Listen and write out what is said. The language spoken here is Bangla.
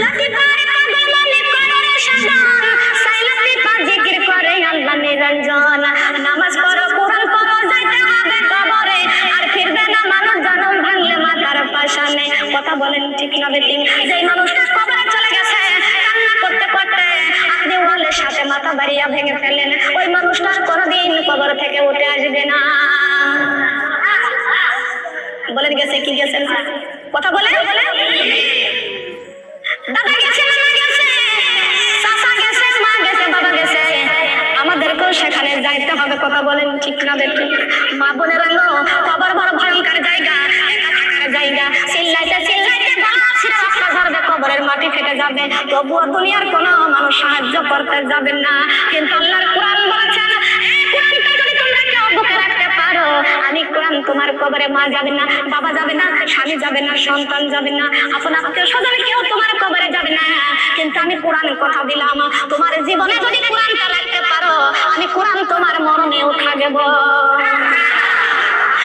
লাঠি পারে পাগল মনে করে সাধন, সাইলাতি পা জিকির করে আল্লাহ নিরঞ্জন। নামাজ পড়ো কোরআন পড়ো যাইতে হবে কবরে, আর ফিরবে না মানুষ জনম ভাঙলে মাথার পাশানে। কথা বলেন ঠিক না বেঠিক? যেই মানুষটা কবরে চলে গেছে কান্না করতে করতে আপনি ওয়ালের সাথে মাথা বাড়িয়া ভেঙে ফেলেন, ওই মানুষটা কোনোদিন কবর থেকে উঠে আসবে না। বলেন গেছে কি গেছে না? কথা বলে দাদা গেছে, নানা গেছে, চাচা গেছে, মা গেছে, বাবা গেছে, আমাদেরকেও সেখানে যাইতে হবে। কথা বলেন ঠিক না বেঠিক? মা বোনেরা কবর বড় ভয়ঙ্কর জায়গা, একা থাকার জায়গা। চিল্লাইতে চিল্লাইতে গলা ছিঁড়ে রক্ত ঝরবে, কবরের মাটি ফেটে যাবে, তবুও দুনিয়ার কোনো মানুষ সাহায্য করতে যাবেন না। কিন্তু আল্লাহর কোরআন বলেছেন, এই কোরআনটা যদি তোমরা কেউ বুকে রাখতে পারো, আমি কোরআন তোমার কবরে মা যাবে না, বাবা যাবে না, স্বামী যাবে না, সন্তান যাবে না, আপন আত্মীয় স্বজন কেউ তোমার কবরে যাবে না। কিন্তু আমি কোরআনের কথা দিলাম, তোমার জীবনে যদি কোরআনটা রাখতে পারো, আমি কোরআন তোমার মরণে উঠা দেব।